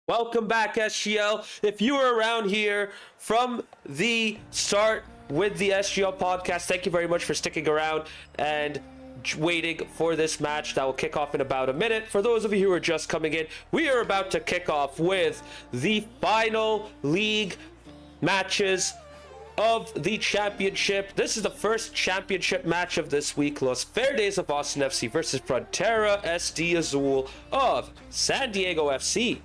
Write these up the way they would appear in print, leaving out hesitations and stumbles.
Welcome back, SGL. If you were around here from the start with the SGL podcast, thank you very much for sticking around and waiting for this match that will kick off in about a minute. For those of you who are just coming in, we are about to kick off with the final league matches of the championship. This is the first championship match of this week. Los Verdes of Austin FC versus Frontera SD Azul of San Diego FC.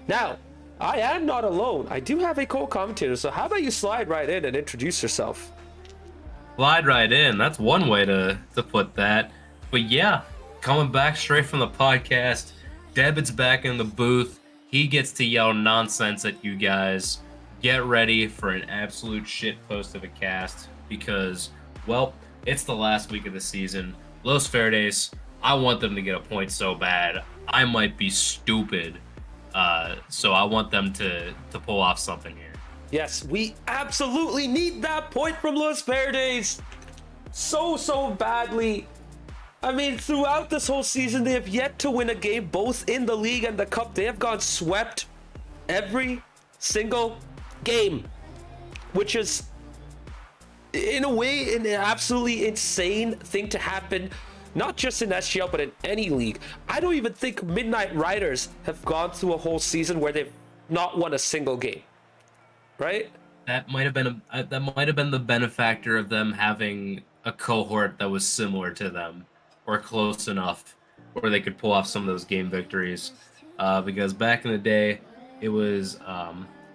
Now, I am not alone. I do have a co-commentator, so how about you slide right in and introduce yourself? Slide right in. That's one way to put that. But yeah, coming back straight from the podcast, Debit's back in the booth. He gets to yell nonsense at you guys. Get ready for an absolute shit post of a cast because, well, it's the last week of the season. Los Verdes, I want them to get a point so bad. I might be stupid. So I want them to pull off something here. Yes, we absolutely need that point from Los Verdes so badly. I mean, throughout this whole season, they have yet to win a game, both in the league and the cup. They have gone swept every single game, which is, in a way, an absolutely insane thing to happen. Not just in SGL, but in any league. I don't even think Midnight Riders have gone through a whole season where they've not won a single game. Right? That might have been the benefactor of them having a cohort that was similar to them, or close enough, where they could pull off some of those game victories. Because back in the day, it was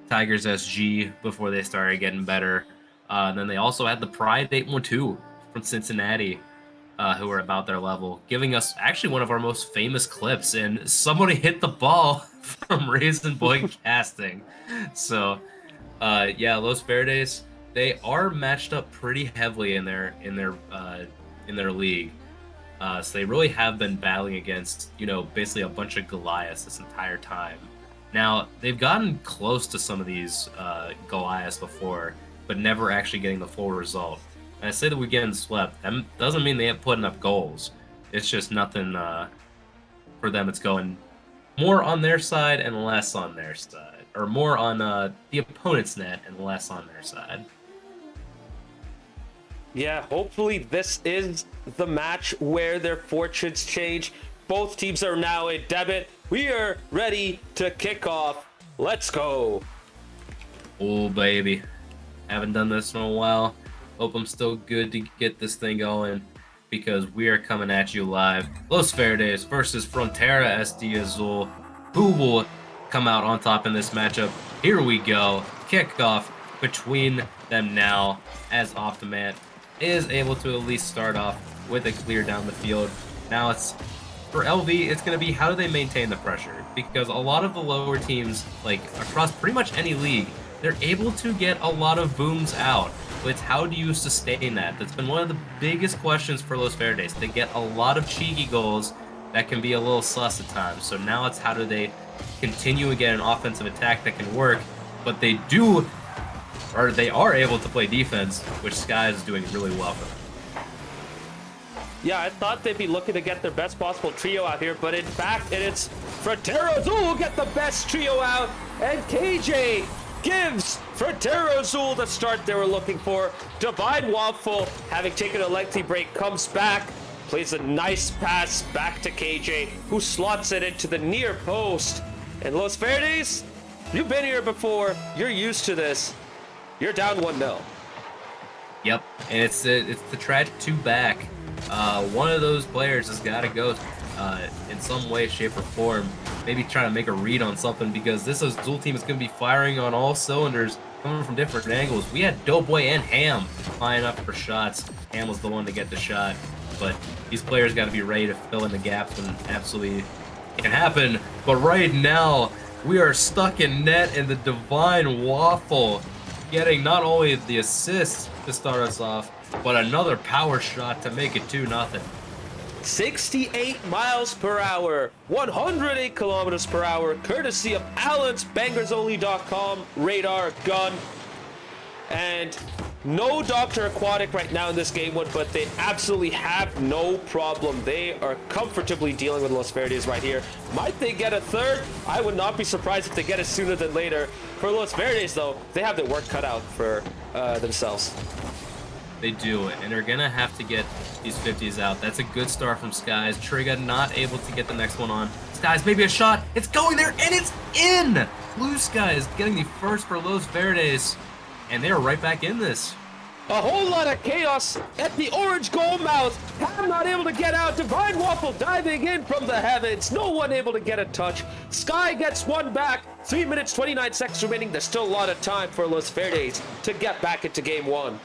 Tigers SG before they started getting better. And then they also had the Pride 812 from Cincinnati. Who are about their level, giving us actually one of our most famous clips. And somebody hit the ball from Raisin Boy Casting. So, yeah, Los Verdes, they are matched up pretty heavily in their league. So they really have been battling against, basically a bunch of Goliaths this entire time. Now they've gotten close to some of these Goliaths before, but never actually getting the full result. I say that we're getting swept. That doesn't mean they ain't putting up goals. It's just nothing for them. It's going more on their side and less on their side. Or more on the opponent's net and less on their side. Yeah, hopefully this is the match where their fortunes change. Both teams are now in debit. We are ready to kick off. Let's go. Oh, baby. Haven't done this in a while. Hope I'm still good to get this thing going because we are coming at you live. Los Verdes versus Frontera SD Azul. Who will come out on top in this matchup? Here we go. Kickoff between them now as Optimat is able to at least start off with a clear down the field. Now it's for LV, it's going to be how do they maintain the pressure? Because a lot of the lower teams, like across pretty much any league, they're able to get a lot of booms out. It's how do you sustain that? That's been one of the biggest questions for Los Verdes. They get a lot of cheeky goals that can be a little sus at times. So now it's how do they continue and get an offensive attack that can work, but they are able to play defense, which Sky is doing really well for them. Yeah, I thought they'd be looking to get their best possible trio out here, but in fact, it's Frontera Azul who get the best trio out, and KJ gives Frontera Azul the start they were looking for. Divine Waffle, having taken a lengthy break, comes back, plays a nice pass back to KJ, who slots it into the near post. And Los Verdes, you've been here before. You're used to this. You're down 1-0. Yep, and it's the tragic two back. One of those players has got to go in some way, shape, or form. Maybe trying to make a read on something because this Azul team is going to be firing on all cylinders, coming from different angles. We had Doughboy and Ham lining up for shots. Ham was the one to get the shot, but these players got to be ready to fill in the gaps when absolutely can happen. But right now, we are stuck in net, and the Divine Waffle getting not only the assist to start us off, but another power shot to make it 2-0. 68 miles per hour, 108 kilometers per hour, courtesy of Allen's BangersOnly.com radar gun. And No Dr. Aquatic right now in this game one, but they absolutely have no problem. They are comfortably dealing with Los Verdes right here. Might they get a third? I would not be surprised if they get it sooner than later. For Los Verdes, though, they have their work cut out for themselves. They do, and they're gonna have to get these 50s out. That's a good start from Skies. Triga not able to get the next one on. Skies, maybe a shot. It's going there, and it's in! Blue Skies getting the first for Los Verdes, and they are right back in this. A whole lot of chaos at the orange goal mouth. Ham not able to get out. Divine Waffle diving in from the heavens. No one able to get a touch. Sky gets one back. 3 minutes, 29 seconds remaining. There's still a lot of time for Los Verdes to get back into game one.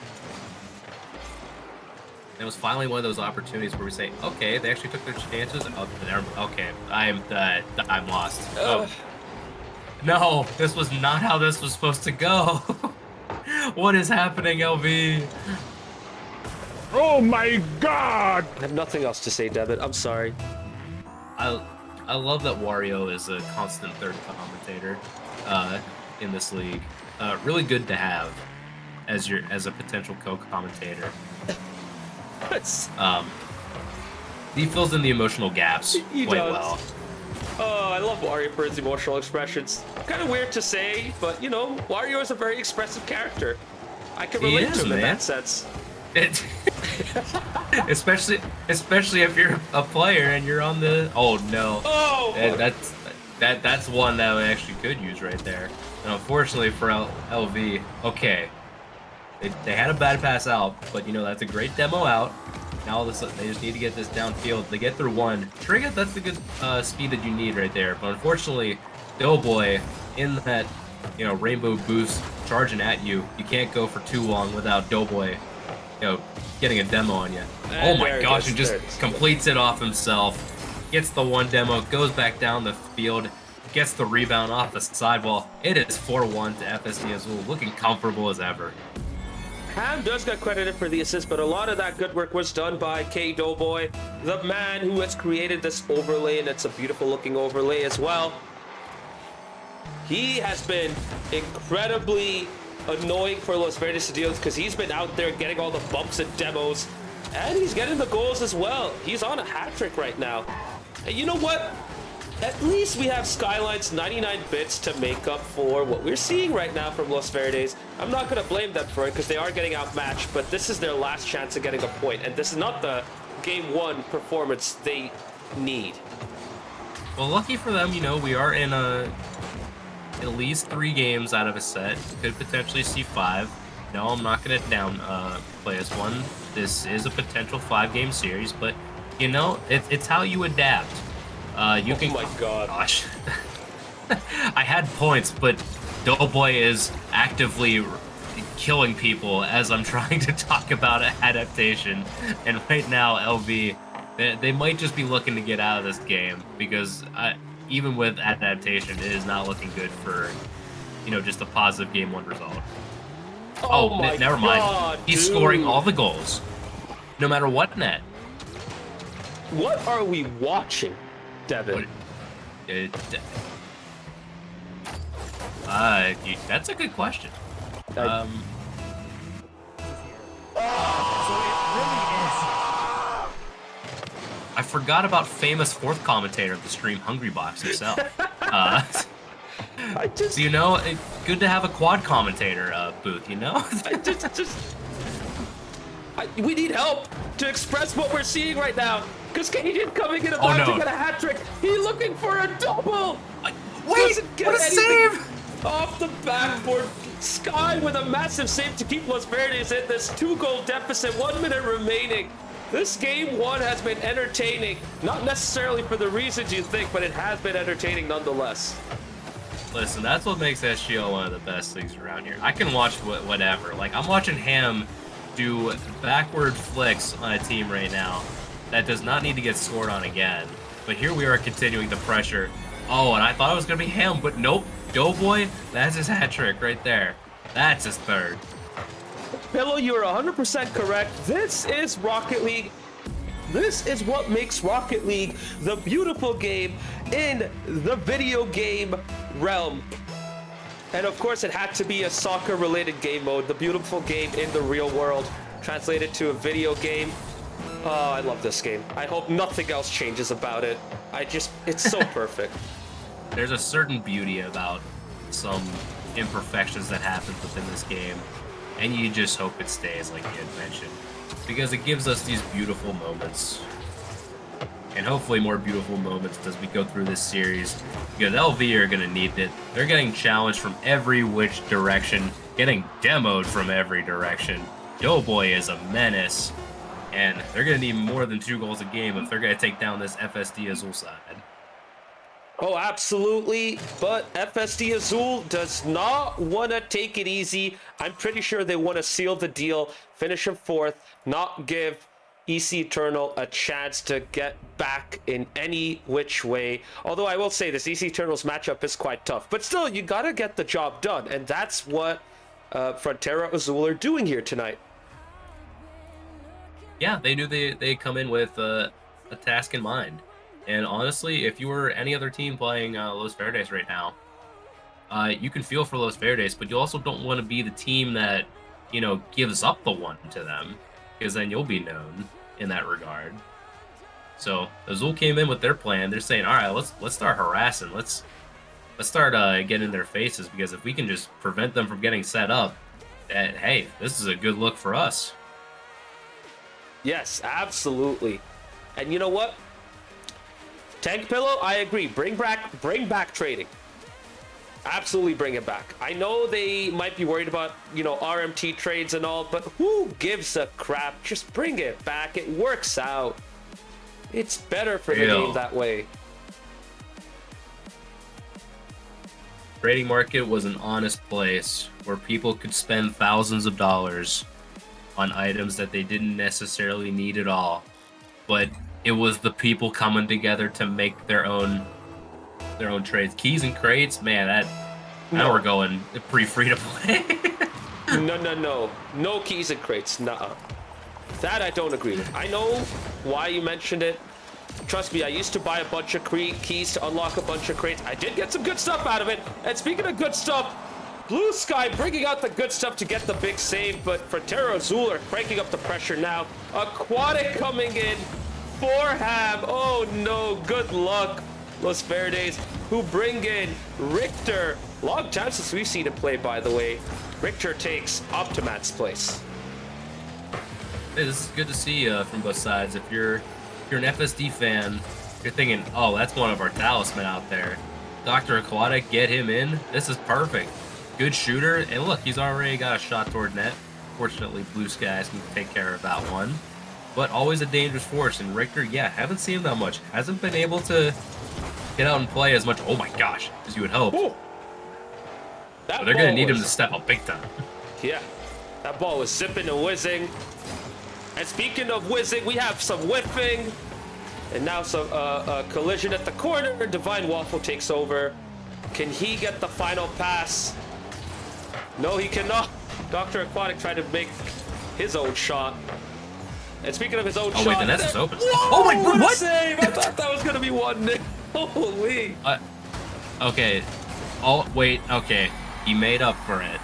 It was finally one of those opportunities where we say, okay, they actually took their chances. Okay, I'm lost. Oh. No, this was not how this was supposed to go. What is happening, LV? Oh my god! I have nothing else to say, Devin. I'm sorry. I love that Wario is a constant third commentator in this league. Really good to have as a potential co-commentator. He fills in the emotional gaps quite well. Oh, I love Wario for his emotional expressions. Kind of weird to say, but you know, Wario is a very expressive character. I can relate to him in that sense. Especially if you're a player and you're on the. Oh no! Oh, that's one that we actually could use right there. And unfortunately for LV, okay, they had a bad pass out, but you know that's a great demo out. Now they just need to get this downfield. They get through one. Trigger, that's the good speed that you need right there. But unfortunately, Doughboy in that rainbow boost charging at you. You can't go for too long without Doughboy getting a demo on you. Oh my gosh, and just completes it off himself. Gets the one demo, goes back down the field, gets the rebound off the sidewall. It is 4-1 to FSD Azul, looking comfortable as ever. Ham does get credited for the assist, but a lot of that good work was done by K Doughboy, the man who has created this overlay, and it's a beautiful looking overlay as well. He has been incredibly annoying for Los Verdes to deal with because he's been out there getting all the bumps and demos, and he's getting the goals as well. He's on a hat trick right now. And you know what? At least we have Skyline's 99 bits to make up for what we're seeing right now from Los Verdes. I'm not going to blame them for it because they are getting outmatched, but this is their last chance of getting a point, and this is not the game one performance they need. Well, lucky for them, we are in at least 3 games out of a set. Could potentially see 5. No, I'm not going to play this one. This is a potential 5-game series, but it's how you adapt. Oh my god. Gosh. I had points, but Doughboy is actively killing people as I'm trying to talk about adaptation. And right now, LV, they might just be looking to get out of this game because even with adaptation, it is not looking good for, just a positive game 1 result. Oh my never mind. God, He's dude. scoring all the goals, no matter what net. What are we watching, Devin? That's a good question. I forgot about famous 4th commentator of the stream, Hungry Box himself. Good to have a quad commentator booth, We need help to express what we're seeing right now. Because Cajun coming in about to get a hat trick. He's looking for a double. Wait, what a save! Off the backboard. Sky with a massive save to keep Los Verdes in this 2-goal deficit. 1 minute remaining. This game 1 has been entertaining. Not necessarily for the reasons you think, but it has been entertaining nonetheless. Listen, that's what makes SGO one of the best leagues around here. I can watch whatever. Like, I'm watching Ham do backward flicks on a team right now that does not need to get scored on again. But here we are continuing the pressure. Oh, and I thought it was going to be Ham, but nope. Doughboy, that's his hat trick right there. That's his 3rd. Pillow, you are 100% correct. This is Rocket League. This is what makes Rocket League the beautiful game in the video game realm. And of course, it had to be a soccer-related game mode, the beautiful game in the real world, translated to a video game. Oh, I love this game. I hope nothing else changes about it. It's so perfect. There's a certain beauty about some imperfections that happen within this game, and you just hope it stays like you had mentioned, because it gives us these beautiful moments, and hopefully more beautiful moments as we go through this series, because LV are going to need it. They're getting challenged from every which direction, getting demoed from every direction. Doughboy is a menace, and they're going to need more than 2 goals a game if they're going to take down this FSD Azul side. Oh, absolutely. But FSD Azul does not want to take it easy. I'm pretty sure they want to seal the deal, finish in 4th, not give EC Eternal a chance to get back in any which way. Although I will say this EC Eternal's matchup is quite tough. But still, you got to get the job done. And that's what Frontera Azul are doing here tonight. Yeah, they knew they come in with a task in mind. And honestly, if you were any other team playing Los Verdes right now, you can feel for Los Verdes, but you also don't want to be the team that, you know, gives up the 1 to them, because then you'll be known in that regard. So Azul came in with their plan. They're saying, all right, let's start harassing. Let's start getting in their faces, because if we can just prevent them from getting set up, that, hey, this is a good look for us. Yes, absolutely. And you know what? Tank Pillow, I agree. Bring back trading. Absolutely bring it back. I know they might be worried about, you know, RMT trades and all, but who gives a crap? Just bring it back. It works out. It's better for the game that way. Trading market was an honest place where people could spend thousands of dollars on items that they didn't necessarily need at all, but it was the people coming together to make their own trades. Keys and crates, man, now we're going pretty free to play. No keys and crates. Nuh-uh. That I don't agree with. I know why you mentioned it. Trust me, I used to buy a bunch of keys to unlock a bunch of crates. I did get some good stuff out of it. And speaking of good stuff, Blue Sky bringing out the good stuff to get the big save, but Frontera Azul are cranking up the pressure now. Aquatic coming in. 4 Ham. Oh no, good luck, Los Verdes, who bring in Richter. Long time since we've seen him play, by the way. Richter takes Optimat's place. Hey, this is good to see from both sides. If you're an FSD fan, you're thinking, oh, that's one of our talisman out there. Dr. Aquatic, get him in. This is perfect. Good shooter, and look, he's already got a shot toward net. Fortunately, Blue Skies can take care of that one. But always a dangerous force, and Richter, yeah, haven't seen him that much. Hasn't been able to get out and play as much, oh my gosh, as you would hope. But they're going to need him to step up big time. Yeah, that ball was zipping and whizzing. And speaking of whizzing, we have some whiffing. And now some collision at the corner. Divine Waffle takes over. Can he get the final pass? No, he cannot. Dr. Aquatic tried to make his own shot. And speaking of his own shot... Oh, wait, the net is open. Whoa, oh, my God, what? Save. I thought that was going to be 1-0. Holy. Okay. Oh, wait, okay. He made up for it.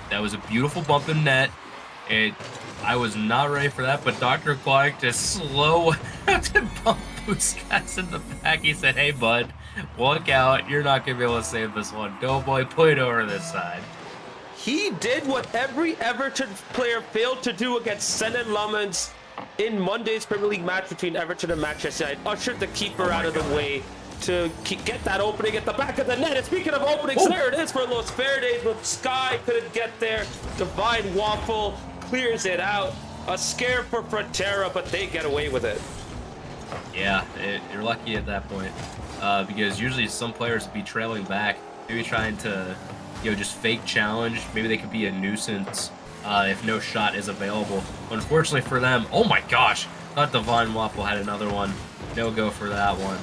That was a beautiful bump in net. I was not ready for that, but Dr. Aquatic just slow to bump Blue Skies in the back. He said, hey, bud, walk out. You're not going to be able to save this one. Doughboy, put it over this side. He did what every Everton player failed to do against Senan Lamans in Monday's Premier League match between Everton and Manchester United. Ushered the keeper out of the way to get that opening at the back of the net. And speaking of openings, there it is for Los Verdes, but Sky couldn't get there. Divine Waffle clears it out. A scare for Frontera, but they get away with it. Yeah, you're lucky at that point, because usually some players would be trailing back, maybe trying to, just fake challenge. Maybe they could be a nuisance if no shot is available. Unfortunately for them, oh my gosh, thought Divine Waffle had another one. No go for that one.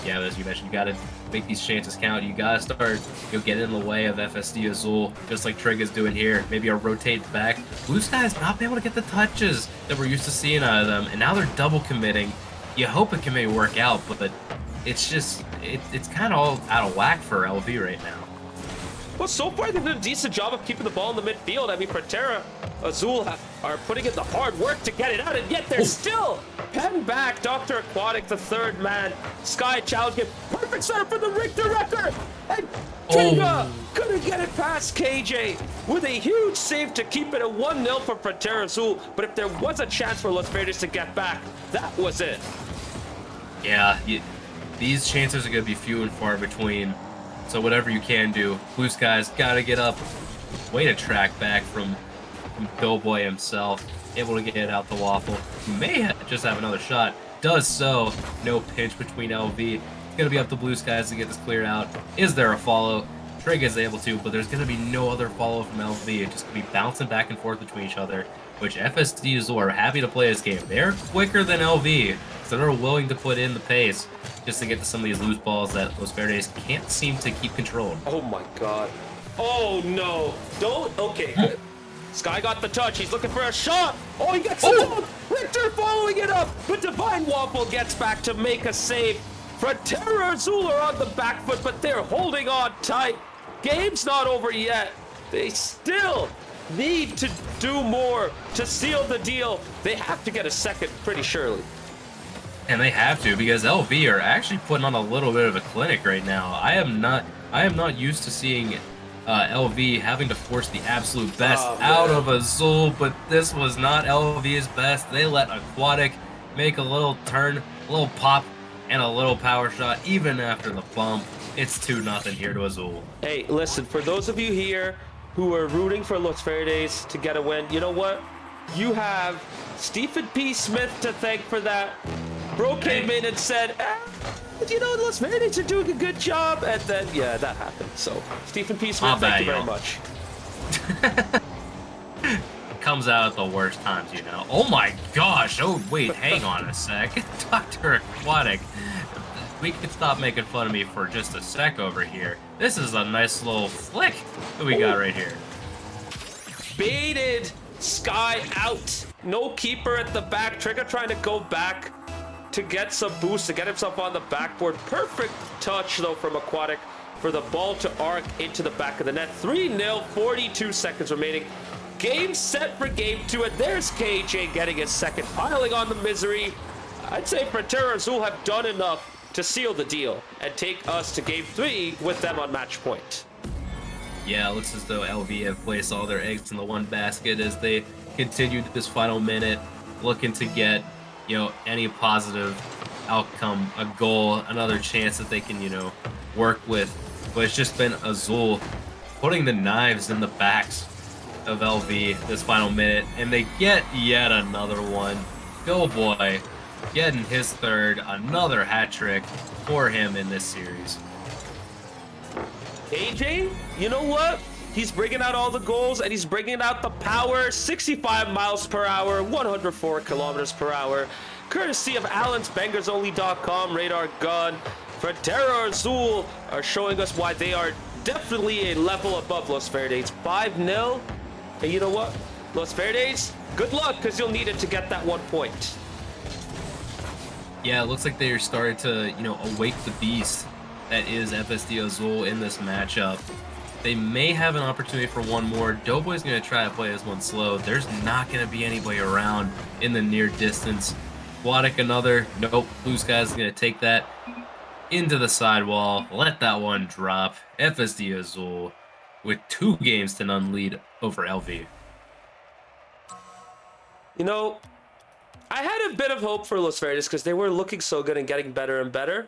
Yeah, as you mentioned, you got to make these chances count. You got to start, getting in the way of FSD Azul, just like Trig is doing here. Maybe a rotate back. Blue Skies not be able to get the touches that we're used to seeing out of them, and now they're double committing. You hope it can maybe work out, but it's kind of all out of whack for LV right now. Well, so far they've done a decent job of keeping the ball in the midfield. I mean, Frontera, Azul are putting in the hard work to get it out, and yet they're still pen back. Dr. Aquatic, the third man. Sky challenge him. Perfect setup for the Richter record. And Tinga couldn't get it past KJ with a huge save to keep it at 1-0 for Frontera Azul. But if there was a chance for Los Verdes to get back, that was it. Yeah, these chances are going to be few and far between. So whatever you can do, Blue Sky's got to get up. Way to track back from Doughboy himself. Able to get it out the waffle. May just have another shot. Does so. No pinch between LV. It's going to be up to Blue Skies to get this cleared out. Is there a follow? Trig is able to, but there's going to be no other follow from LV. It's just going to be bouncing back and forth between each other, which FSD Azul are happy to play this game. They're quicker than LV, so they're willing to put in the pace just to get to some of these loose balls that Los Verdes can't seem to keep control. Oh my god. Oh no. Don't. Okay, good. Sky got the touch. He's looking for a shot. Oh, he gets it up. Richter following it up. But Divine Waffle gets back to make a save. Frontera Azul are on the back foot, but they're holding on tight. Game's not over yet. They still need to do more to seal the deal. They have to get a second pretty surely. And they have to, because LV are actually putting on a little bit of a clinic right now. I am not used to seeing LV having to force the absolute best out of Azul, but this was not LV's best. They let Aquatic make a little turn, a little pop, and a little power shot even after the bump. It's 2-0 here to Azul. Hey, listen, for those of you here who are rooting for Los Verdes to get a win, you know what? You have Stephen P. Smith to thank for that. Bro came in and said, you know, Los Verdes are doing a good job. And then, yeah, that happened. So, Stephen P. Smith, thank you very much. Comes out at the worst times, you know. Oh my gosh. Oh, wait, hang on a sec. Dr. Aquatic. We can stop making fun of me for just a sec over here. This is a nice little flick that we got right here. Baited Sky out. No keeper at the back. Trigger trying to go back to get some boost, to get himself on the backboard. Perfect touch, though, from Aquatic for the ball to arc into the back of the net. 3-0, 42 seconds remaining. Game set for game 2, and there's KJ getting his second, piling on the misery. I'd say Frontera Azul have done enough to seal the deal and take us to game 3 with them on match point. Yeah, it looks as though LV have placed all their eggs in the one basket as they continue this final minute, looking to get, you know, any positive outcome, a goal, another chance that they can, you know, work with. But it's just been Azul putting the knives in the backs of LV this final minute, and they get yet another one. Go boy, getting his third, another hat trick for him in this series. AJ, you know what? He's bringing out all the goals, and he's bringing out the power. 65 miles per hour, 104 kilometers per hour. Courtesy of Allen'sBangersOnly.com radar gun. Frontera Azul are showing us why they are definitely a level above Los Verdes. 5-0. And you know what? Los Verdes, good luck, because you'll need it to get that 1 point. Yeah, it looks like they're starting to, you know, awake the beast that is FSD Azul in this matchup. They may have an opportunity for one more. Doughboy's going to try to play this one slow. There's not going to be anybody around in the near distance. Aquatic another. Nope. Blue Sky's going to take that into the sidewall. Let that one drop. FSD Azul with 2-0 lead over LV. You know, I had a bit of hope for Los Verdes because they were looking so good and getting better and better.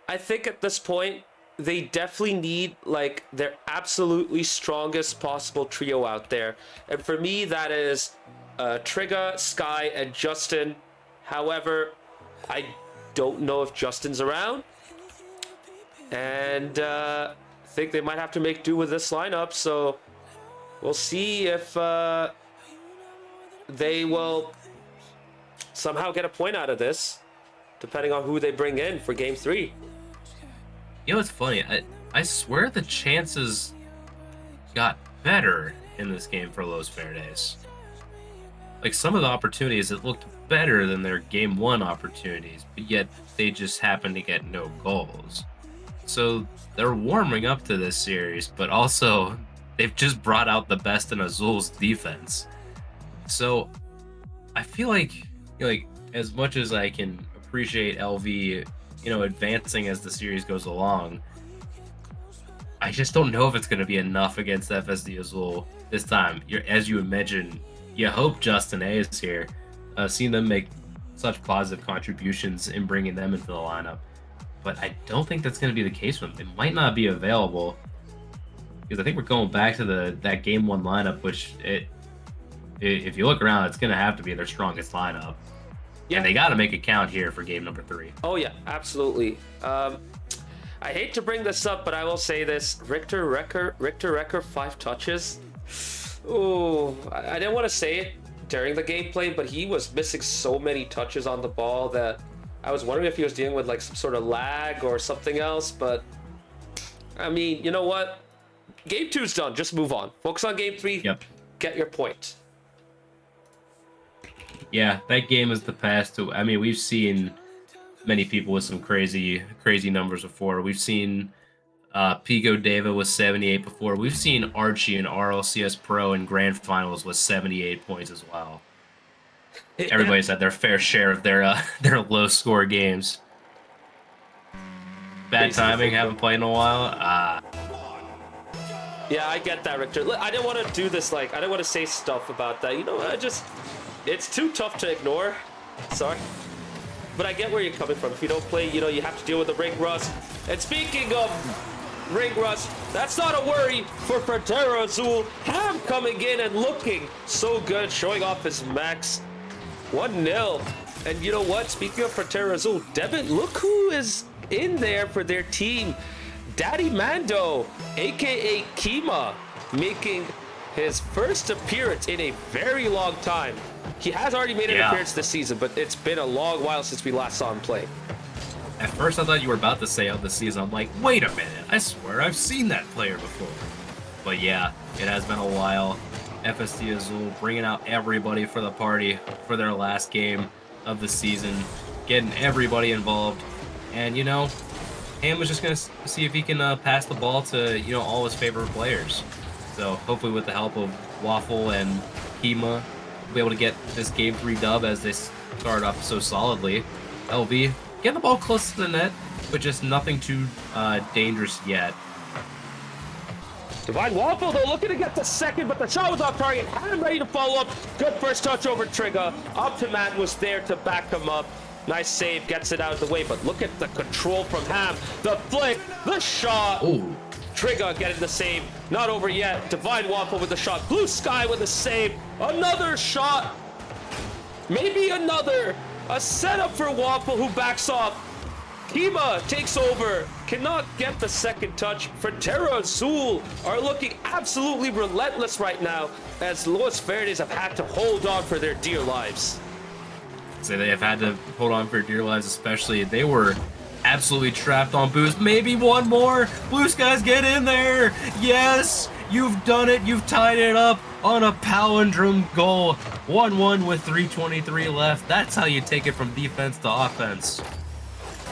I think at this point, they definitely need, like, their absolutely strongest possible trio out there. And for me, that is Trigga, Sky, and Justin. However, I don't know if Justin's around. And I think they might have to make do with this lineup. So we'll see if they will somehow get a point out of this, depending on who they bring in for game 3. You know what's funny? I swear the chances got better in this game for Los Verdes. Like, some of the opportunities, it looked better than their game 1 opportunities, but yet they just happen to get no goals. So they're warming up to this series, but also they've just brought out the best in Azul's defense. So I feel like, as much as I can appreciate LV, advancing as the series goes along, I just don't know if it's going to be enough against FSD Azul this time. As you mentioned, you hope Justin A is here. Seeing them make such positive contributions in bringing them into the lineup, but I don't think that's going to be the case for them. They might not be available because I think we're going back to that game 1 lineup, which if you look around, it's going to have to be their strongest lineup. Yeah, and they got to make it count here for game number 3. Oh yeah, absolutely. I hate to bring this up, but I will say this: Richter Recker 5 touches. Oh, I didn't want to say it during the gameplay, but he was missing so many touches on the ball that I was wondering if he was dealing with like some sort of lag or something else. But I mean, you know what? Game 2's done. Just move on. Focus on game 3. Yep. Get your point. Yeah, that game is the past. I mean, we've seen many people with some crazy numbers before. We've seen Pico Deva with 78 before. We've seen Archie in RLCS Pro in grand finals with 78 points as well. Everybody's had their fair share of their low score games. Bad timing, haven't played in a while. Yeah, I get that, Richter. I didn't want to do this, I didn't want to say stuff about that. It's too tough to ignore. Sorry. But I get where you're coming from. If you don't play, you have to deal with the ring rust. And speaking of ring rust, that's not a worry for Frontera Azul. Ham coming in and looking so good, showing off his max. 1-0. And you know what? Speaking of Frontera Azul, Devin, look who is in there for their team. Daddy Mando, aka Kima, making his first appearance in a very long time. He has already made an appearance this season, but it's been a long while since we last saw him play. At first, I thought you were about to say of the season. I'm like, wait a minute. I swear I've seen that player before. But yeah, it has been a while. FSD Azul bringing out everybody for the party for their last game of the season, getting everybody involved. And, Ham was just going to see if he can pass the ball to, all his favorite players. So hopefully with the help of Waffle and Kima, we'll be able to get this Game 3 dub as they start off so solidly. LV, get the ball close to the net, but just nothing too dangerous yet. Divine Waffle, though, looking to get the second, but the shot was off target. Ham ready to follow up. Good first touch over Trigger. Optimat was there to back him up. Nice save, gets it out of the way, but look at the control from Ham. The flick, the shot. Ooh. Trigger getting the save. Not over yet. Divine Waffle with the shot. Blue Sky with the save. Another shot. Maybe another. A setup for Waffle, who backs off. Kima takes over. Cannot get the second touch. Frontera Azul are looking absolutely relentless right now, as Los Verdes have had to hold on for their dear lives. So they have had to hold on for dear lives, especially. They were absolutely trapped on boost. Maybe one more. Blue Skies, get in there. Yes, you've done it. You've tied it up on a palindrome goal. 1-1 with 3:23 left. That's how you take it from defense to offense.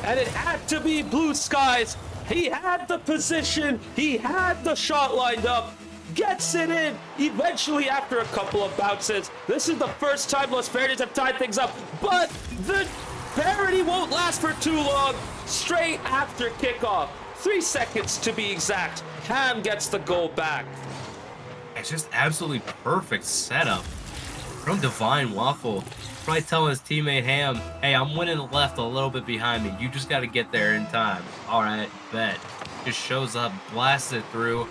And it had to be Blue Skies. He had the position. He had the shot lined up. Gets it in eventually after a couple of bounces. This is the first time Los Verdes have tied things up, but the parity won't last for too long. Straight after kickoff, 3 seconds to be exact, Ham gets the goal back. It's just absolutely perfect setup from Divine Waffle. Probably telling his teammate Ham, hey, I'm winning left a little bit behind me. You just got to get there in time. All right, bet. Just shows up, blasts it through.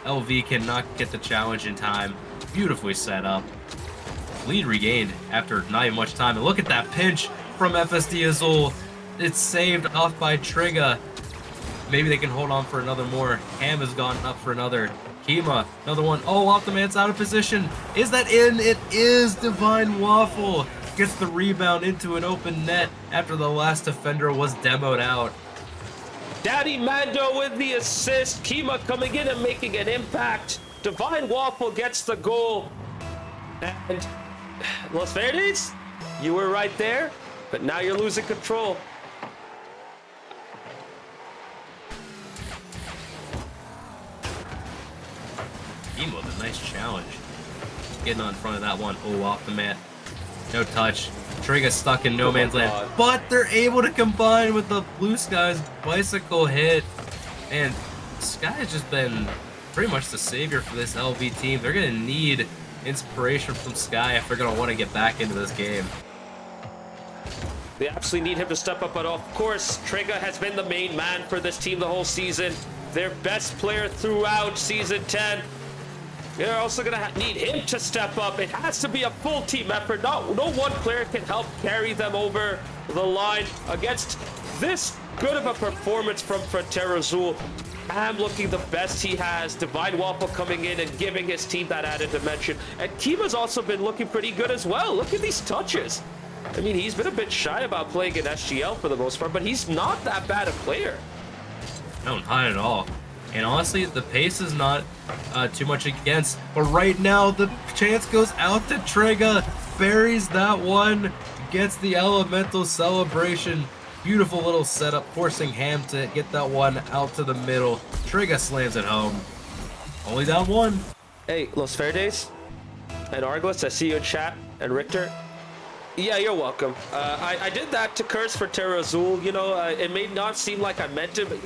LV cannot get the challenge in time. Beautifully set up. Lead regained after not even much time. And look at that pinch from FSD Azul. It's saved off by Trigga. Maybe they can hold on for another more. Ham has gone up for another. Kima, another one. Oh, Optiman's out of position. Is that in? It is. Divine Waffle gets the rebound into an open net after the last defender was demoed out. Daddy Mando with the assist. Kima coming in and making an impact. Divine Waffle gets the goal. And Los Verdes, You were right there, but now you're losing control. Team with a nice challenge. Getting on front of that one. Oh, off the mat. No touch. Triga stuck in no man's land. God. But they're able to combine with the Blue Skies bicycle hit. And Sky has just been pretty much the savior for this LV team. They're going to need inspiration from Sky if they're going to want to get back into this game. They absolutely need him to step up, but of course, Triga has been the main man for this team the whole season. Their best player throughout Season 10. They're also going to need him to step up. It has to be a full team effort. No one player can help carry them over the line against this good of a performance from Frontera Azul. Ham looking the best he has. Divine Waffle coming in and giving his team that added dimension. And Kima's also been looking pretty good as well. Look at these touches. I mean, he's been a bit shy about playing in SGL for the most part, but he's not that bad a player. No, not at all. And honestly, the pace is not too much against. But right now, the chance goes out to Triga. Buries that one. Gets the elemental celebration. Beautiful little setup, forcing Ham to get that one out to the middle. Triga slams it home. Only down one. Hey, Los Verdes and Arglis, I see you in chat. And Richter. Yeah, you're welcome. I did that to curse for Terra Azul. You know, it may not seem like I meant it, but,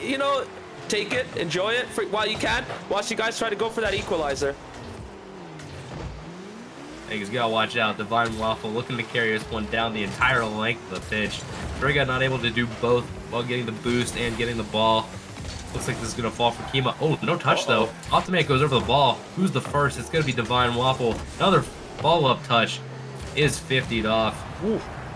you know, take it, enjoy it while you can. Watch you guys try to go for that equalizer. Hey, you gotta watch out. Divine Waffle looking to carry this one down the entire length of the pitch. Triga not able to do both while getting the boost and getting the ball. Looks like this is gonna fall for Kima. Oh, no touch though. Optimate goes over the ball. Who's the first? It's gonna be Divine Waffle. Another follow-up touch is 50'd off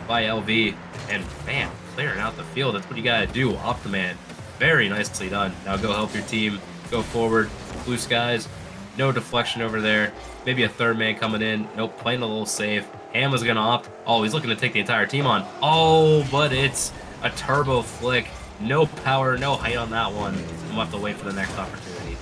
by LV. And man, clearing out the field. That's what you gotta do. Optimate. Very nicely done. Now go help your team. Go forward. Blue Skies. No deflection over there. Maybe a third man coming in. Nope, playing a little safe. Ham is going to opt. Oh, he's looking to take the entire team on. Oh, but it's a turbo flick. No power, no height on that one. We'll have to wait for the next opportunity.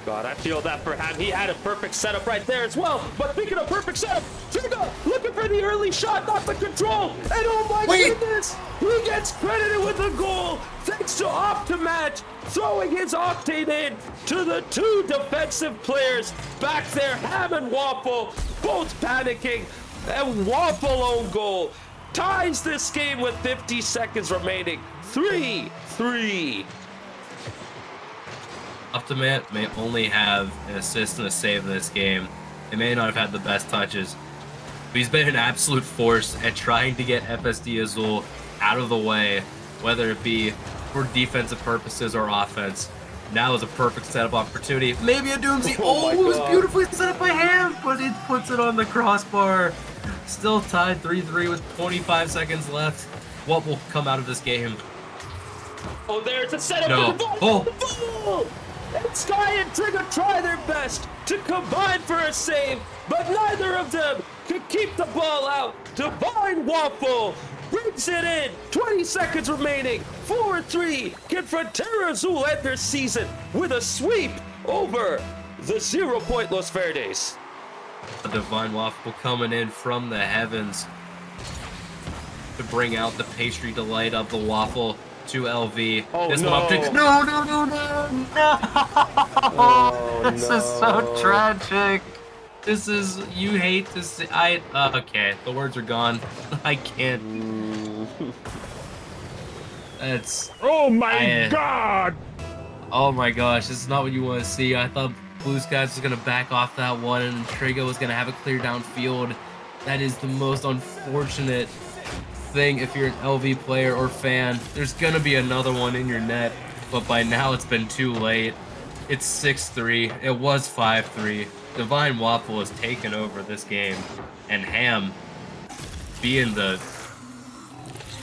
God, I feel that for Ham. He had a perfect setup right there as well. But speaking of perfect setup, Triga looking for the early shot, not the control. And oh my goodness, he gets credited with a goal thanks to Optimat throwing his Octane in to the two defensive players back there, Ham and Waffle, both panicking. And Waffle own goal ties this game with 50 seconds remaining. 3-3. Optimat may only have an assist and a save in this game. They may not have had the best touches, but he's been an absolute force at trying to get FSD Azul out of the way, whether it be for defensive purposes or offense. Now is a perfect setup opportunity. Maybe a Doomsday. Oh, it was beautifully set up by Ham, but it puts it on the crossbar. Still tied 3-3 with 25 seconds left. What will come out of this game? Oh, there's a setup No. for the ball. And Sky and Triga try their best to combine for a save, but neither of them could keep the ball out. Divine Waffle brings it in. 20 seconds remaining. 4-3. Can Frontera Azul end their season with a sweep over the 0 Point Los Verdes? A Divine Waffle coming in from the heavens to bring out the pastry delight of the waffle to LV. Oh, this no. one up to... No! Oh, This is so tragic. This is... You hate to see... okay, the words are gone. I can't... That's... Oh my God! Oh my gosh, this is not what you want to see. I thought Blue Skies was going to back off that one and Triga was going to have it clear downfield. That is the most unfortunate thing if you're an LV player or fan. There's going to be another one in your net, but by now it's been too late. It's 6-3. It was 5-3. Divine Waffle has taken over this game, and Ham, being the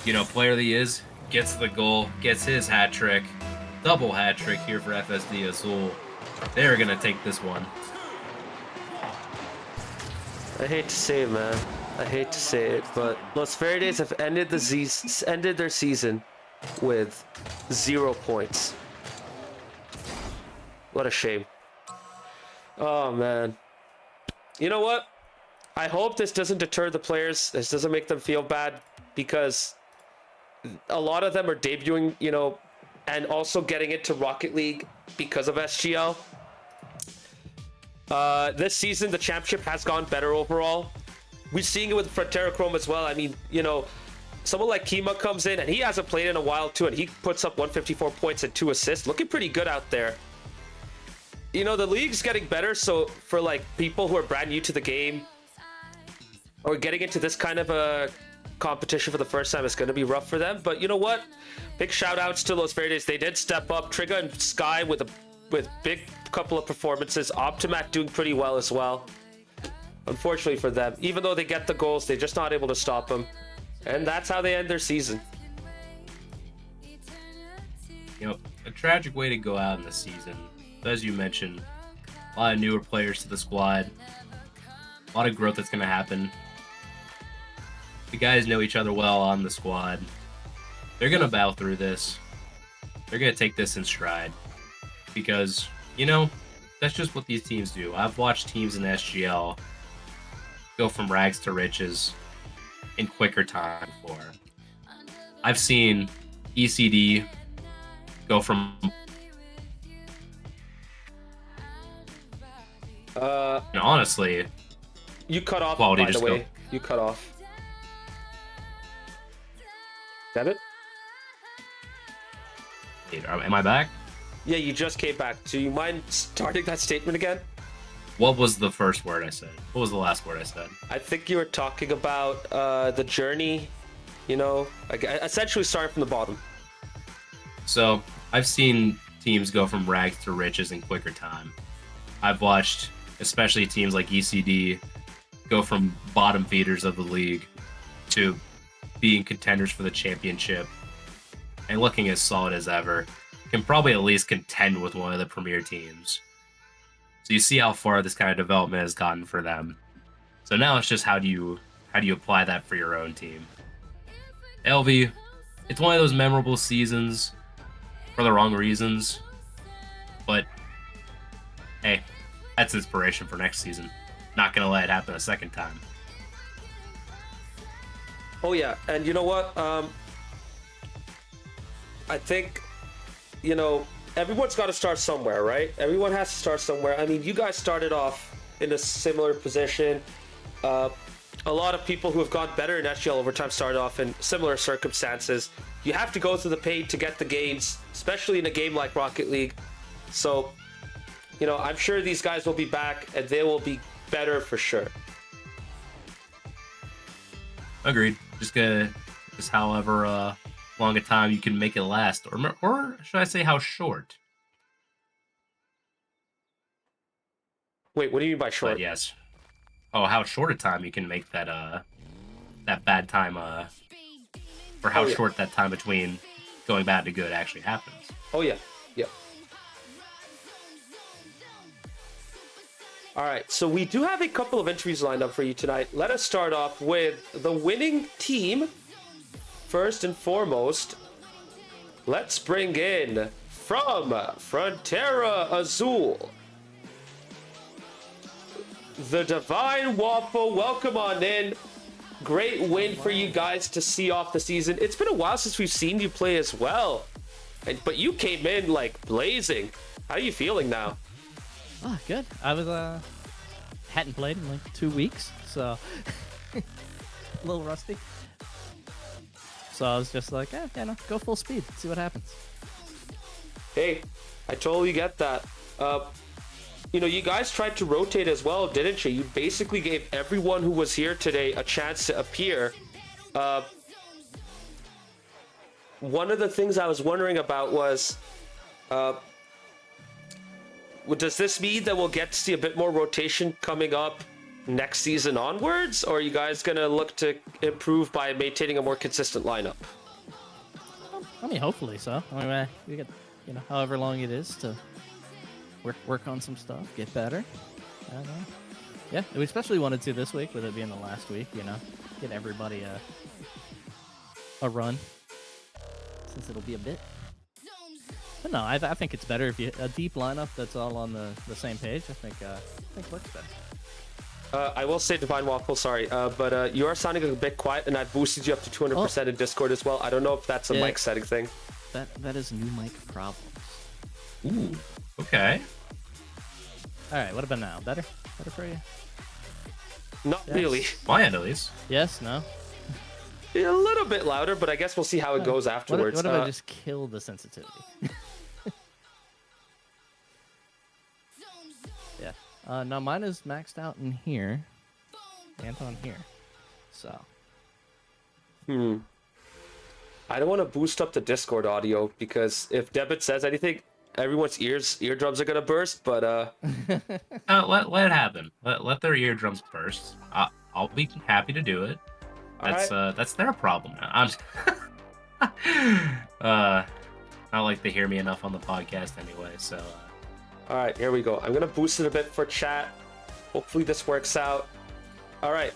player that he is, gets the goal, gets his hat trick. Double hat trick here for FSD Azul. They're gonna take this one. I hate to say it, man. I hate to say it, but Los Verdes have ended their season with 0 points. What a shame. Oh man. You know what? I hope this doesn't deter the players. This doesn't make them feel bad, because a lot of them are debuting, you know, and also getting into Rocket League because of SGL. This season, the championship has gone better overall. We're seeing it with Frontera Chrome as well. I mean, you know, someone like Kima comes in, and he hasn't played in a while too, and he puts up 154 points and 2 assists. Looking pretty good out there. You know, the league's getting better, so for like people who are brand new to the game or getting into this kind of a competition for the first time, it's going to be rough for them. But you know what? Big shout outs to Los Verdes. They did step up. Trigger and Sky with big couple of performances. Optimat doing pretty well as well. Unfortunately for them, even though they get the goals, they're just not able to stop them. And that's how they end their season. You know, a tragic way to go out in the season. As you mentioned, a lot of newer players to the squad. A lot of growth that's going to happen. The guys know each other well on the squad. They're going to battle through this. They're going to take this in stride. Because, you know, that's just what these teams do. I've watched teams in SGL go from rags to riches in quicker time before. I've seen ECD go from... and honestly... You cut off, quality by the just way. go. You cut off. That it? Am I back? Yeah, you just came back. Do you mind starting that statement again? What was the first word I said? What was the last word I said? I think you were talking about the journey, you know, like essentially starting from the bottom. So, I've seen teams go from rags to riches in quicker time. I've watched, especially teams like ECD, go from bottom feeders of the league to being contenders for the championship and looking as solid as ever. Can probably at least contend with one of the premier teams. So you see how far this kind of development has gotten for them. So now it's just how do you apply that for your own team? LV, it's one of those memorable seasons for the wrong reasons, but hey, that's inspiration for next season. Not gonna let it happen a second time. Oh yeah, and you know what? I think, you know, everyone's got to start somewhere, right? Everyone has to start somewhere. I mean, you guys started off in a similar position. A lot of people who have gone better in SGL over time started off in similar circumstances. You have to go through the pain to get the gains, especially in a game like Rocket League. So, you know, I'm sure these guys will be back and they will be better for sure. Agreed. Just however long a time you can make it last, or should I say how short? Wait, what do you mean by short? But yes. Oh, how short a time you can make that that bad time or how short that time between going bad to good actually happens. Oh yeah. Yeah. All right, so we do have a couple of entries lined up for you tonight. Let us start off with the winning team. First and foremost, let's bring in from Frontera Azul, the Divine Waffle. Welcome on in. Great win for you guys to see off the season. It's been a while since we've seen you play as well, but you came in like blazing. How are you feeling now? Oh, good. I was hadn't played in like 2 weeks, so a little rusty. So I was just like, go full speed, see what happens. Hey, I totally get that. You know, you guys tried to rotate as well, didn't you? You basically gave everyone who was here today a chance to appear. One of the things I was wondering about was, does this mean that we'll get to see a bit more rotation coming up next season onwards, or are you guys gonna look to improve by maintaining a more consistent lineup? I mean, hopefully so. I mean, we get, you know, however long it is to work on some stuff, get better. I don't know. Yeah, we especially wanted to this week, with it being the last week, you know, get everybody a run, since it'll be a bit. But no, I think it's better if you a deep lineup that's all on the same page. I think looks better. I will say, Divine Waffle, sorry, but you are sounding a bit quiet, and I boosted you up to 200% in Discord as well. I don't know if that's a mic setting thing. That is new mic problems. Ooh, okay. All right, what about now? Better for you? Not Yes. really. My end, at least. Yes, no. A little bit louder, but I guess we'll see how it goes afterwards. What if I just kill the sensitivity? Yeah. No, mine is maxed out in here and on here. So. I don't want to boost up the Discord audio because if Debit says anything, everyone's eardrums are gonna burst. But Let it happen. Let their eardrums burst. I'll be happy to do it. That's their problem. I'm not like they hear me enough on the podcast anyway. So. All right, here we go. I'm gonna boost it a bit for chat. Hopefully this works out. All right.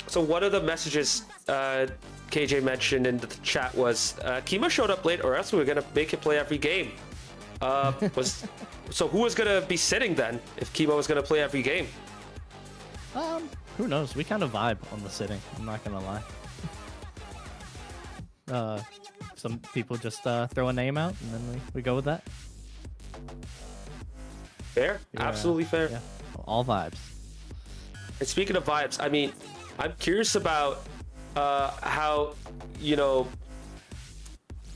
So one of the messages KJ mentioned in the chat was Kima showed up late, or else we were gonna make him play every game. So who was gonna be sitting then if Kima was gonna play every game? Who knows? We kind of vibe on the sitting. I'm not gonna lie. Some people just throw a name out, and then we go with that. Fair, Yeah, absolutely fair. Yeah, all vibes. And speaking of vibes, I mean, I'm curious about how,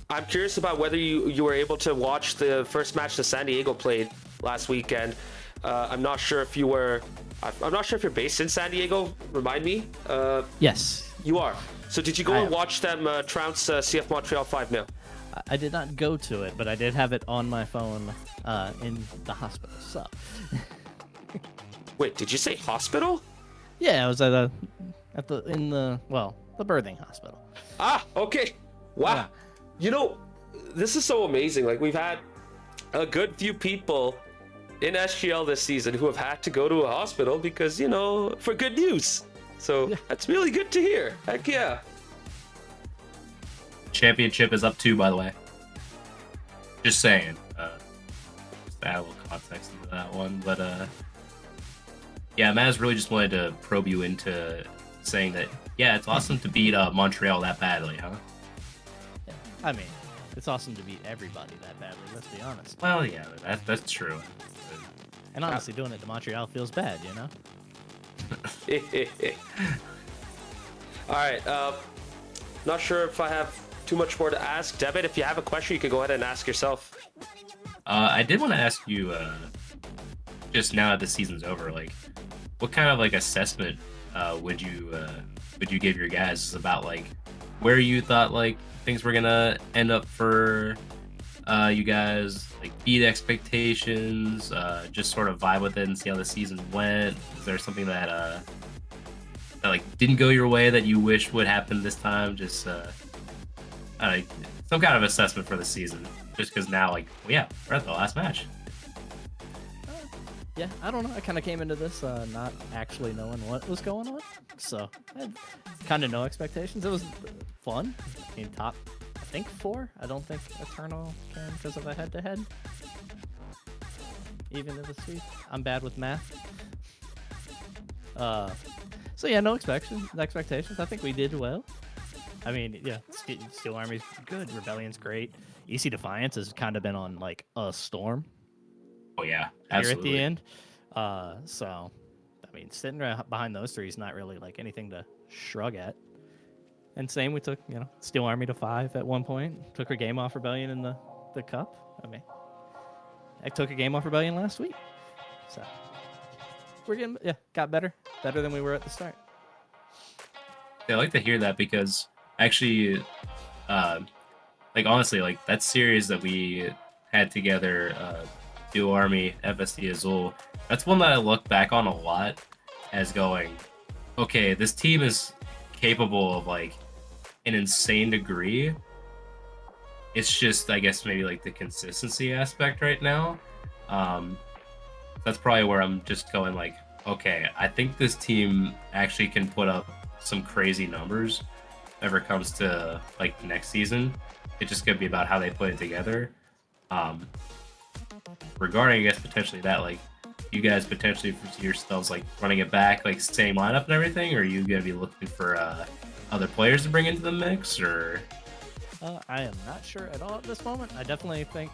I'm curious about whether you were able to watch the first match that San Diego played last weekend. I'm not sure if you were. I'm not sure if you're based in San Diego. Remind me. Yes. You are. So did you go I and am. watch them trounce CF Montreal 5-0? I did not go to it, but I did have it on my phone in the hospital. So. Wait, did you say hospital? Yeah, I was the birthing hospital. Ah, okay. Wow. Yeah. This is so amazing. Like, we've had a good few people in SGL this season who have had to go to a hospital because, for good news. So that's really good to hear. Heck yeah. Championship is up 2, by the way. Just saying. Just to add a little context into that one. But, yeah, Maz really just wanted to probe you into saying that, yeah, it's awesome to beat Montreal that badly, huh? Yeah. I mean, it's awesome to beat everybody that badly, let's be honest. Well, yeah, that's true. And honestly, doing it to Montreal feels bad, All right. Not sure if I have too much more to ask. Debit, if you have a question, you can go ahead and ask yourself. I did want to ask you, just now that the season's over, like, what kind of assessment would you give your guys about where you thought things were gonna end up for you guys, beat expectations, just sort of vibe with it and see how the season went? Is there something that didn't go your way that you wish would happen this time? Just some kind of assessment for the season, just because now we're at the last match. Yeah, I don't know. I kind of came into this not actually knowing what was going on, so I had kind of no expectations. It was fun. I mean, top, I think 4. I don't think Eternal can because of a head-to-head. Even in the sweep, I'm bad with math. So yeah, no expectations. I think we did well. I mean, yeah, Steel Army's good. Rebellion's great. EC Defiance has kind of been on a storm. Oh yeah, Here absolutely. at the end. So, I mean, sitting right behind those 3 is not really anything to shrug at. And same, we took Steel Army to 5 at one point. Took a game off Rebellion in the cup. I mean, I took a game off Rebellion last week. So we're getting got better than we were at the start. Yeah, I like to hear that because actually, honestly, that series that we had together. Dual Army, FSD Azul. That's one that I look back on a lot as going, okay, this team is capable of an insane degree. It's just, I guess, maybe the consistency aspect right now. That's probably where I'm just going okay, I think this team actually can put up some crazy numbers whenever it comes to next season. It's just gonna be about how they put it together. Regarding, I guess, potentially that, do you guys potentially foresee yourselves like running it back, like same lineup and everything, or are you gonna be looking for other players to bring into the mix, or? I am not sure at all at this moment. I definitely think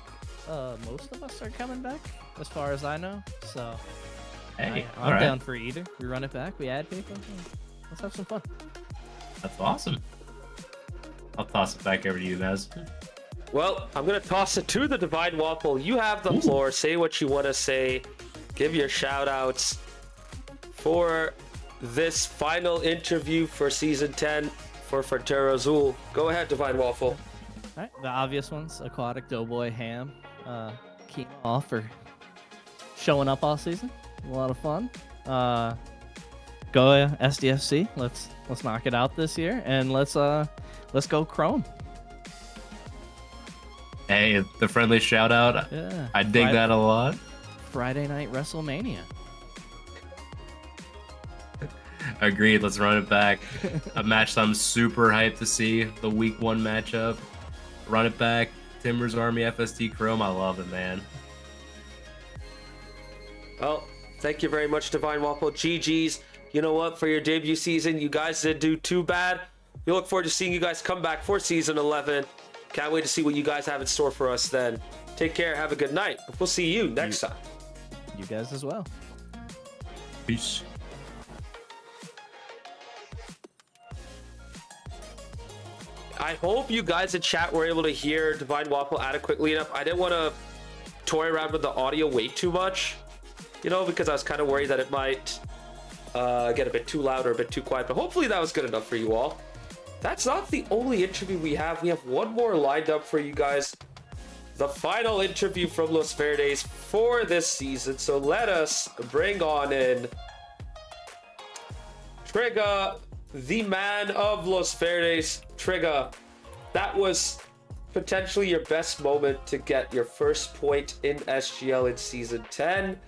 most of us are coming back, as far as I know. So Hey, I'm down for either. We run it back, we add people. Let's have some fun. That's awesome. I'll toss it back over to you, Maz. Well, I'm going to toss it to the Divine Waffle. You have the floor. Say what you want to say. Give your shout outs for this final interview for Season 10 for Frontera Azul. Go ahead, Divine Waffle. All right, the obvious ones: Aquatic, Doughboy, Ham, Keen off for showing up all season. A lot of fun. Go SDFC. Let's knock it out this year, and let's go Chrome. Hey, the friendly shout out. Yeah, I dig that a lot. Friday night WrestleMania. Agreed. Let's run it back. A match that I'm super hyped to see. The Week 1 matchup. Run it back. Timbers Army FST Chrome. I love it, man. Well, thank you very much, Divine Waffle. GG's. You know what? For your debut season, you guys didn't do too bad. We look forward to seeing you guys come back for Season 11. Can't wait to see what you guys have in store for us then. Take care. Have a good night. We'll see you next time. You guys as well. Peace. I hope you guys in chat were able to hear Divine Waffle adequately enough. I didn't want to toy around with the audio way too much, because I was kind of worried that it might get a bit too loud or a bit too quiet, but hopefully that was good enough for you all. That's not the only interview we have. We have one more lined up for you guys. The final interview from Los Verdes for this season. So let us bring on in Trigga, the man of Los Verdes. Trigga, that was potentially your best moment to get your first point in SGL in Season 10.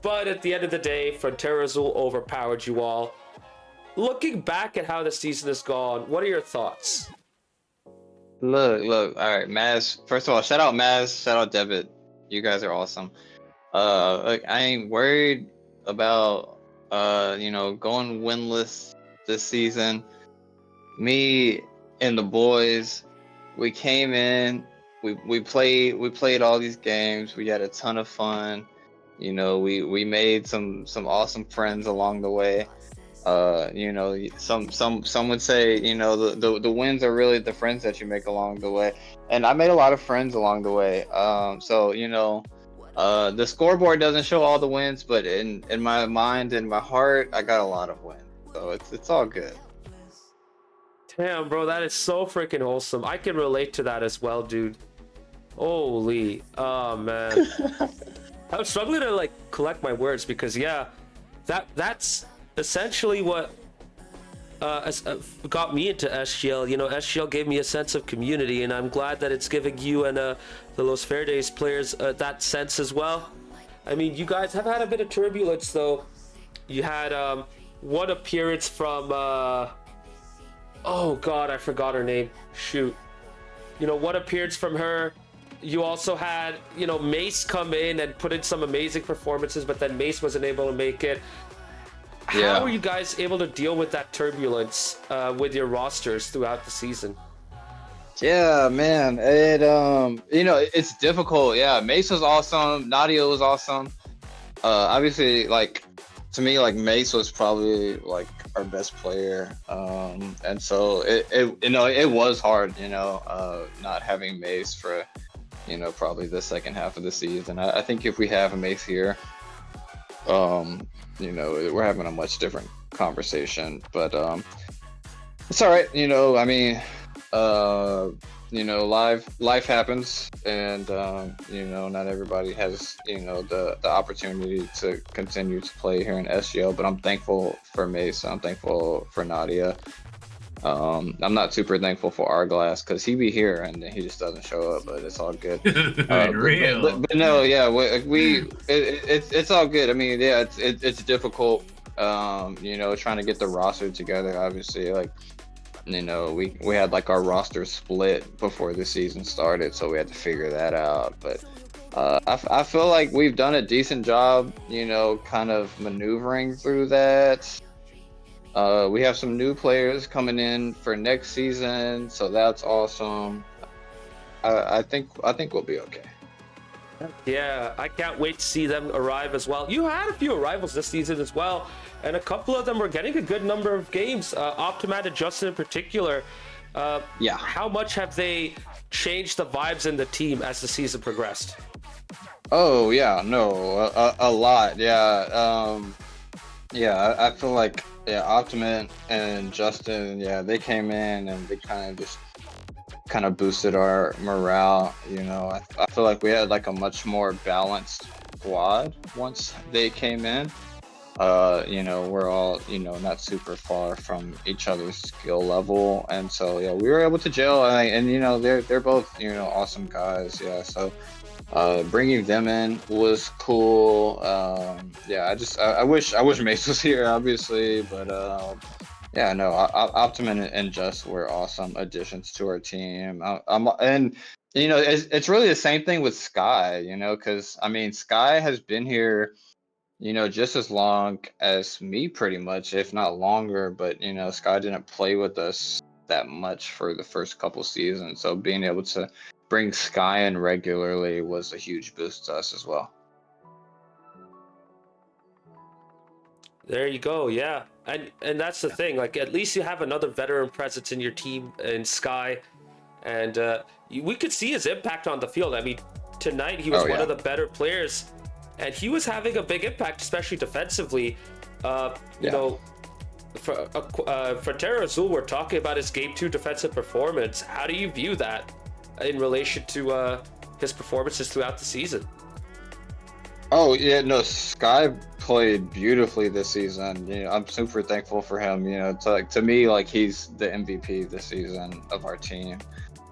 But at the end of the day, Frontera Azul overpowered you all. Looking back at how the season has gone, what are your thoughts? Look. All right, Maz. First of all, shout out Maz. Shout out Debit. You guys are awesome. Look, I ain't worried about going winless this season. Me and the boys, we came in. We played all these games. We had a ton of fun. We made some awesome friends along the way. Some would say, the wins are really the friends that you make along the way. And I made a lot of friends along the way. The scoreboard doesn't show all the wins, but in my mind and my heart, I got a lot of wins. So it's all good. Damn, bro, that is so freaking wholesome. I can relate to that as well, dude. Holy, oh man. I'm struggling to collect my words because that's essentially what got me into SGL. SGL gave me a sense of community, and I'm glad that it's giving you and the Los Verdes players that sense as well. I mean, you guys have had a bit of turbulence, though. You had one appearance from oh god, I forgot her name. Shoot. One appearance from her. You also had, Mace come in and put in some amazing performances, but then Mace wasn't able to make it. How were you guys able to deal with that turbulence with your rosters throughout the season? Yeah, man, it's difficult. Yeah, Mace was awesome. Nadia was awesome. Obviously, to me, Mace was probably our best player. And so it was hard, not having Mace for, probably the second half of the season. I think if we have a Mace here, we're having a much different conversation, but it's all right. Life happens, and not everybody has the opportunity to continue to play here in SGL. But I'm thankful for Mace. I'm thankful for Nadia. I'm not super thankful for Arglass because he be here and he just doesn't show up, but it's all good. Real. But no, yeah, it's all good. I mean, yeah, it's difficult. Trying to get the roster together. Obviously, we had our roster split before the season started, so we had to figure that out. But I feel like we've done a decent job, you know, kind of maneuvering through that. We have some new players coming in for next season, so that's awesome. I think we'll be okay. Yeah, I can't wait to see them arrive as well. You had a few arrivals this season as well, and a couple of them were getting a good number of games. Optimat and Justin in particular. Yeah. How much have they changed the vibes in the team as the season progressed? Oh yeah, no, a lot. Yeah. Yeah, I feel like yeah, Optimate and Justin, yeah, they came in and they kind of boosted our morale. You know, I feel like we had like a much more balanced squad once they came in. You know, we're all, you know, not super far from each other's skill level, and so yeah, we were able to gel, and you know, they're both, you know, awesome guys. Yeah, so bringing them in was cool. Yeah, I wish Mace was here, obviously, but yeah, no, Optimus and Just were awesome additions to our team. And you know, it's really the same thing with Sky, you know, because I mean, Sky has been here, you know, just as long as me, pretty much, if not longer. But you know, Sky didn't play with us that much for the first couple seasons, so being able to bring Sky in regularly was a huge boost to us as well. There you go. Yeah, and that's the thing. Like, at least you have another veteran presence in your team in Sky, and we could see his impact on the field. I mean, tonight he was Oh, one yeah. of the better players, and he was having a big impact, especially defensively. You Yeah. know, Frontera Azul were talking about his game 2 defensive performance. How do you view that in relation to his performances throughout the season? Oh yeah, no, Sky played beautifully this season. You know, I'm super thankful for him. You know, to me, like he's the MVP this season of our team.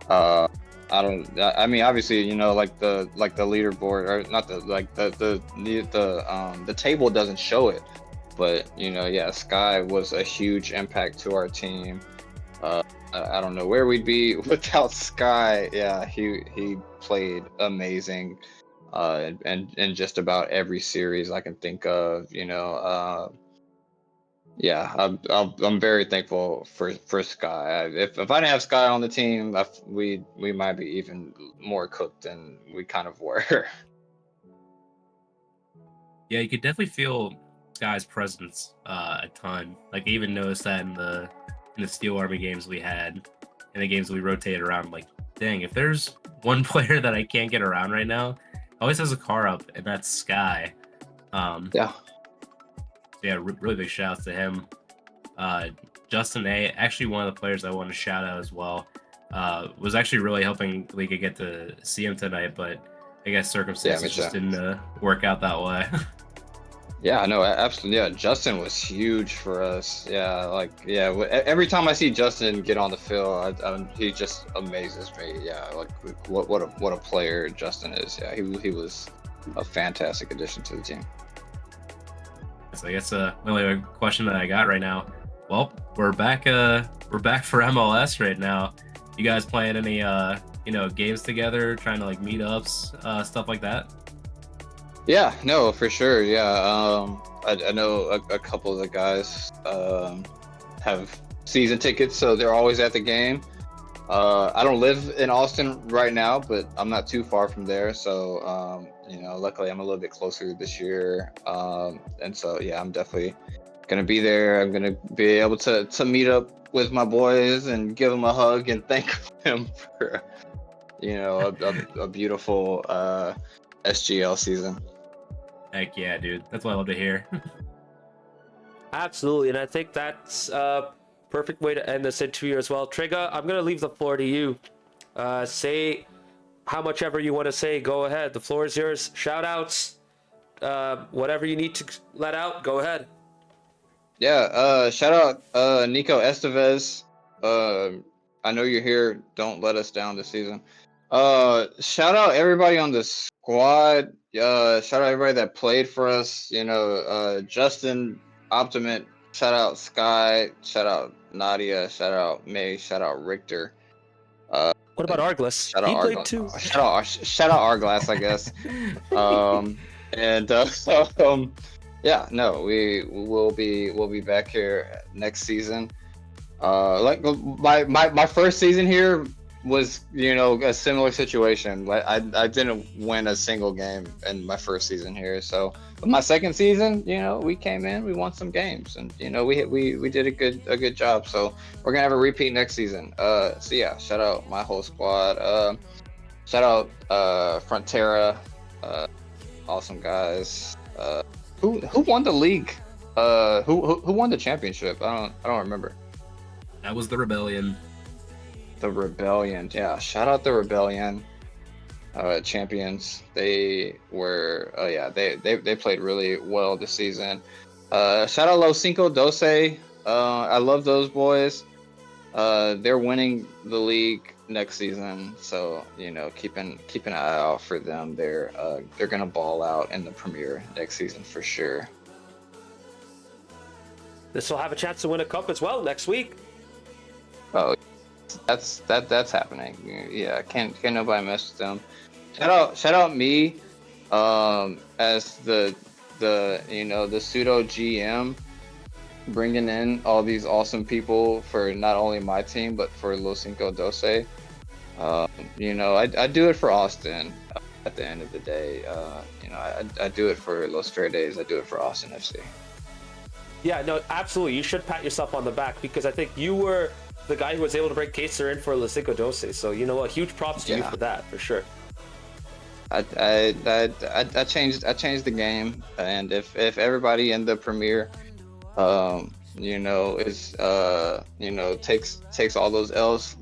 Uh, I mean, obviously, you know, like the leaderboard, or not the like the table doesn't show it, but you know, yeah, Sky was a huge impact to our team. I don't know where we'd be without Sky. Yeah, he played amazing, and just about every series I can think of. You know, yeah, I'm very thankful for Sky. If I didn't have Sky on the team, we might be even more cooked than we kind of were. Yeah, you could definitely feel Sky's presence a ton. Like I even noticed that in the Steel Army games we had, in the games we rotated around. Like, dang, if there's one player that I can't get around right now, always has a car up, and that's Sky. Yeah. So yeah, really big shout outs to him. Justin A, actually one of the players I want to shout out as well, was actually really helping Liga get to see him tonight, but I guess circumstances just didn't work out that way. Yeah, no, absolutely. Yeah, Justin was huge for us. Yeah, like yeah, every time I see Justin get on the field, he just amazes me. Yeah, like what a player Justin is. Yeah, he was a fantastic addition to the team. So I guess the only other question that I got right now. Well, we're back for MLS right now. You guys playing any games together, trying to like meetups, stuff like that? Yeah, no, for sure. Yeah, I know a couple of the guys have season tickets, so they're always at the game. I don't live in Austin right now, but I'm not too far from there. So, you know, luckily I'm a little bit closer this year. And so, yeah, I'm definitely gonna be there. I'm gonna be able to meet up with my boys and give them a hug and thank them for, you know, a beautiful SGL season. Heck yeah, dude. That's what I love to hear. Absolutely, and I think that's a perfect way to end this interview as well. Trigga, I'm gonna leave the floor to you. Say how much ever you want to say. Go ahead. The floor is yours. Shout outs, whatever you need to let out. Go ahead. Yeah, shout out Nico Estevez. I know you're here. Don't let us down this season. Shout out everybody on the squad. Shout out everybody that played for us. You know, Justin, Optimate. Shout out Sky. Shout out Nadia. Shout out May. Shout out Richter. What about Arglas? Shout out He played Arglass. too. Shout out Arglass, I guess. Yeah, no, we'll be back here next season. Like my first season here was, you know, a similar situation. Like I didn't win a single game in my first season here. So my second season, you know, we came in, we won some games, and you know, we did a good job. So we're gonna have a repeat next season. So yeah, shout out my whole squad. Shout out Frontera, awesome guys. Who won the league? Who won the championship? I don't remember. That was the Rebellion. The Rebellion, yeah. Shout out the Rebellion, champions. They were, they played really well this season. Shout out Los Cinco Doce. I love those boys. They're winning the league next season, so you know, keep an eye out for them. They're gonna ball out in the Premier next season for sure. This will have a chance to win a cup as well next week. Oh, that's happening. Yeah, can't nobody mess with them. Shout out me, as the you know, the pseudo GM, bringing in all these awesome people for not only my team but for Los Cinco Doce. You know, I do it for Austin. At the end of the day, you know, I do it for Los Verdes. I do it for Austin FC. Yeah, no, absolutely. You should pat yourself on the back because I think you were the guy who was able to bring Kaser in for Los Cinco Doce. So you know what? Huge props to you for that, for sure. I changed the game, and if everybody in the Premier, you know, is you know, takes all those L's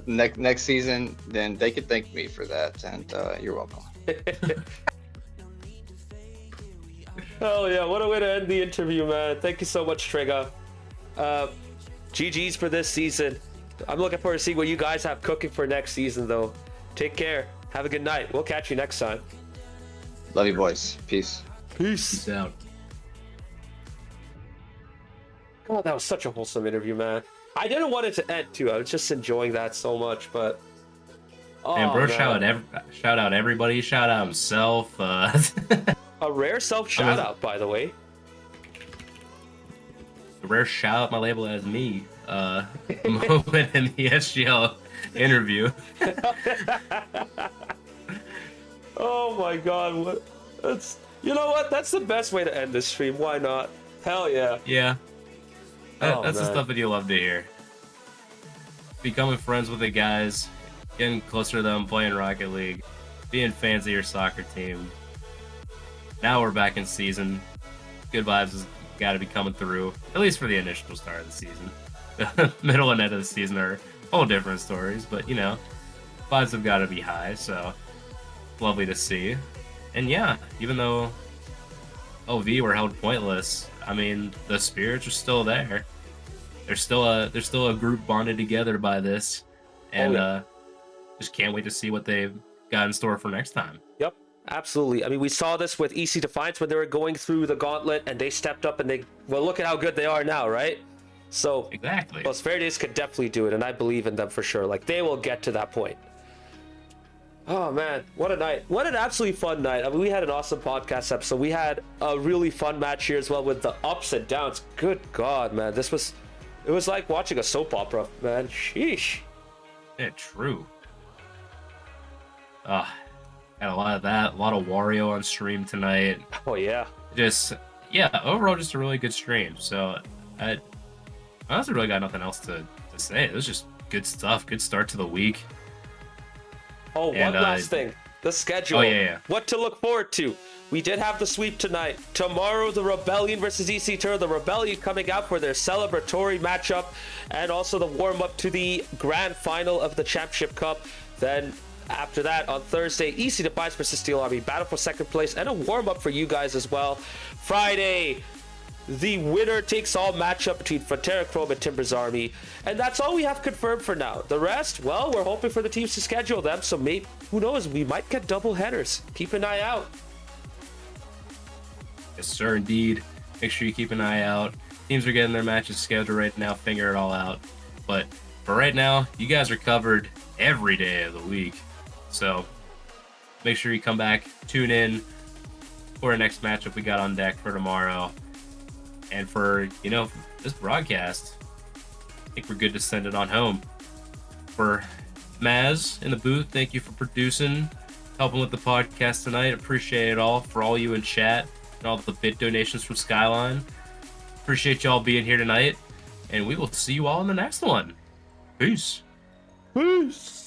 next season, then they could thank me for that, and you're welcome. Oh yeah, what a way to end the interview, man. Thank you so much, Trigga. GG's for this season. I'm looking forward to seeing what you guys have cooking for next season, though. Take care. Have a good night. We'll catch you next time. Love you, boys. Peace. Peace out. God, that was such a wholesome interview, man. I didn't want it to end, too. I was just enjoying that so much, but... Oh, and bro, man. shout out everybody. Shout out himself. A rare self shout out, by the way. A rare shout out my label as me. Moment in the SGL interview. Oh my god, what? That's, you know what? That's the best way to end this stream. Why not? Hell yeah. Yeah. Oh, That's the man. stuff that you love to hear. Becoming friends with the guys, getting closer to them, playing Rocket League, being fans of your soccer team. Now we're back in season. Good vibes has got to be coming through, at least for the initial start of the season. The middle and end of the season are whole different stories, but you know, vibes have got to be high, so lovely to see. And yeah, even though OV were held pointless, I mean, the spirits are still there. There's still a group bonded together by this, and just can't wait to see what they've got in store for next time. Yep, absolutely. I mean, we saw this with EC Defiance when they were going through the gauntlet, and they stepped up, and well, look at how good they are now, right? So Exactly. Los Verdes could definitely do it, and I believe in them for sure. Like, they will get to that point. Oh man, what a night. What an absolutely fun night. I mean, we had an awesome podcast episode. We had a really fun match here as well with the ups and downs. Good God, man. It was like watching a soap opera, man. Sheesh. Yeah, true. Had a lot of that, a lot of Wario on stream tonight. Oh yeah. Overall just a really good stream. So I honestly really got nothing else to say. It was just good stuff, good start to the week. Oh, And, one last thing. The schedule. Oh, yeah. What to look forward to. We did have the sweep tonight. Tomorrow, the Rebellion versus EC Tour. The Rebellion coming out for their celebratory matchup and also the warm-up to the grand final of the Championship Cup. Then after that, on Thursday, EC Defiance versus Steel Army. Battle for second place and a warm-up for you guys as well. Friday, the winner-takes-all matchup between Frontera, Chrome, and Timbers Army. And that's all we have confirmed for now. The rest, well, we're hoping for the teams to schedule them, so maybe, who knows, we might get double headers. Keep an eye out. Yes, sir, indeed. Make sure you keep an eye out. Teams are getting their matches scheduled right now, figure it all out. But for right now, you guys are covered. every day of the week. So make sure you come back, tune in for our next matchup we got on deck for tomorrow. And for, this broadcast, I think we're good to send it on home. For Maz in the booth, thank you for producing, helping with the podcast tonight. Appreciate it all. For all you in chat and all the bit donations from Skyline. Appreciate y'all being here tonight. And we will see you all in the next one. Peace. Peace.